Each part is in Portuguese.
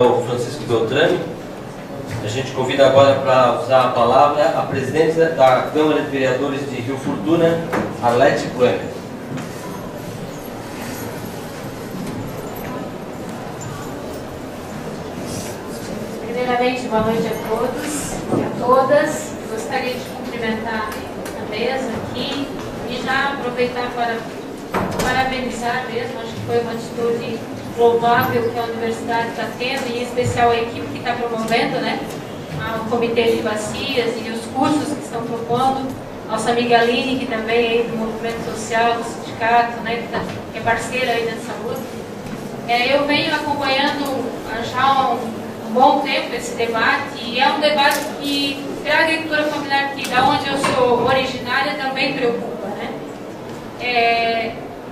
O Francisco Beltrame. A gente convida agora para usar a palavra a presidente da Câmara de Vereadores de Rio Fortuna, Arlete Planner. Primeiramente, boa noite a todos e a todas. Gostaria de cumprimentar a mesa aqui e já aproveitar para parabenizar mesmo. Acho que foi uma atitude louvável que a universidade está tendo, e em especial a equipe que está promovendo, né? O Comitê de Bacias e os cursos que estão propondo, nossa amiga Aline, que também é do movimento social, do sindicato, né? Que é parceira aí da saúde. Eu venho acompanhando já há um bom tempo esse debate, e é um debate que a agricultura familiar, que da onde eu sou originária, também preocupa, né?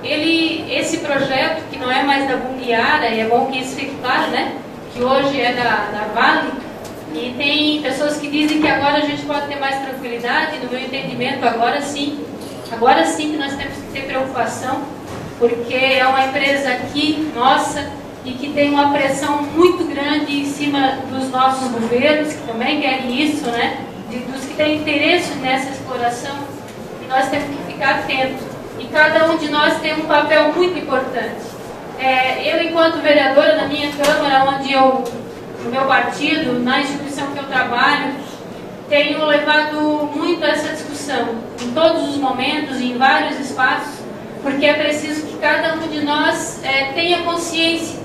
Esse projeto, que não é mais da Bunguiara, e é bom que isso fique claro, né? Que hoje é da Vale, e tem pessoas que dizem que agora a gente pode ter mais tranquilidade. No meu entendimento, agora sim que nós temos que ter preocupação, porque é uma empresa aqui, nossa, e que tem uma pressão muito grande em cima dos nossos governos, que também querem isso, né? Dos que têm interesse nessa exploração, e nós temos que ficar atentos. E cada um de nós tem um papel muito importante. Eu, enquanto vereadora na minha Câmara, no meu partido, na instituição que eu trabalho, tenho levado muito essa discussão, em todos os momentos e em vários espaços, porque é preciso que cada um de nós tenha consciência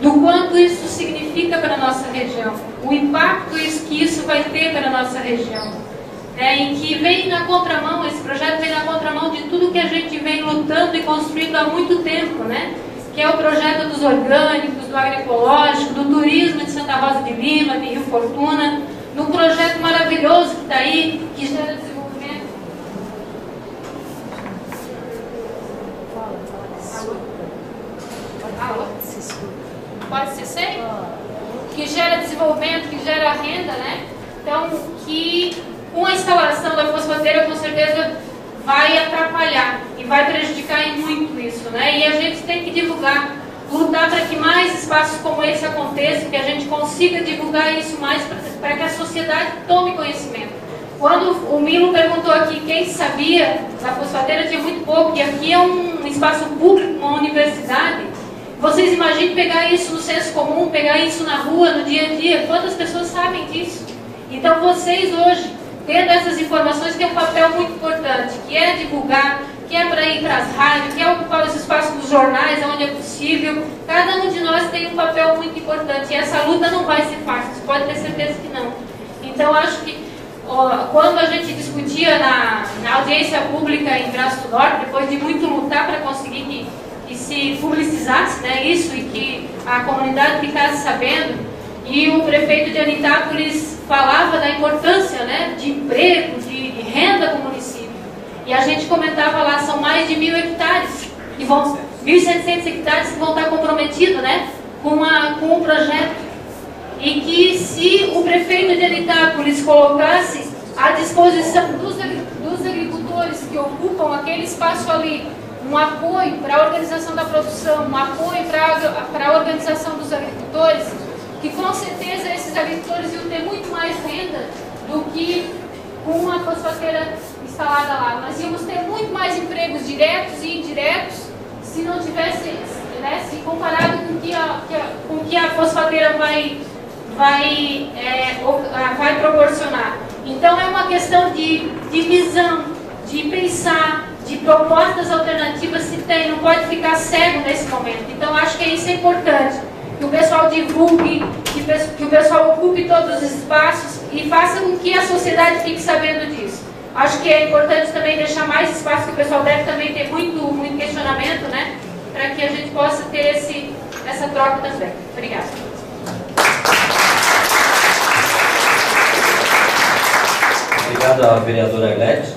do quanto isso significa para a nossa região, o impacto que isso vai ter para a nossa região. Em que vem na contramão, esse projeto vem na contramão de tudo que a gente vem lutando e construindo há muito tempo, né? Que é o projeto dos orgânicos, do agroecológico, do turismo de Santa Rosa de Lima, de Rio Fortuna, no projeto maravilhoso que está aí, que gera desenvolvimento. Alô? Pode ser sem? Que gera desenvolvimento, que gera renda, né? Então, que com a instalação da fosfateira, com certeza vai atrapalhar e vai prejudicar em muito isso, né? E a gente tem que divulgar, lutar para que mais espaços como esse aconteçam, que a gente consiga divulgar isso mais para que a sociedade tome conhecimento. Quando o Milo perguntou aqui quem sabia da fosfateira, tinha muito pouco, e aqui é um espaço público, uma universidade. Vocês imaginem pegar isso no senso comum, pegar isso na rua, no dia a dia, quantas pessoas sabem disso? Então vocês hoje, tendo essas informações, tem um papel muito importante, que é divulgar, que é para ir para as rádios, que é ocupar os espaços dos jornais, onde é possível. Cada um de nós tem um papel muito importante, e essa luta não vai ser fácil, você pode ter certeza que não. Então, acho que quando a gente discutia na audiência pública em Braço do Norte, depois de muito lutar para conseguir que se publicizasse, né, isso, e que a comunidade ficasse sabendo, e o prefeito de Anitápolis falava da importância, né, de emprego, de renda para o município. E a gente comentava lá, são mais de 1.000 hectares, 1.700 hectares que vão estar comprometidos, né, com o projeto. E que se o prefeito de Anitápolis colocasse à disposição dos agricultores que ocupam aquele espaço ali, um apoio para a organização da produção, um apoio para a organização dos agricultores, que com certeza esses agricultores iam ter muito mais renda do que com a fosfateira instalada lá. Nós íamos ter muito mais empregos diretos e indiretos se não tivesse, né, se comparado com o que a fosfateira vai proporcionar. Então é uma questão de visão, de pensar, de propostas alternativas se tem, não pode ficar cego nesse momento. Então acho que isso é importante. Que o pessoal divulgue, que o pessoal ocupe todos os espaços e faça com que a sociedade fique sabendo disso. Acho que é importante também deixar mais espaço, que o pessoal deve também ter muito questionamento, né? Para que a gente possa ter essa troca também. Obrigada. Obrigado à vereadora Arlete.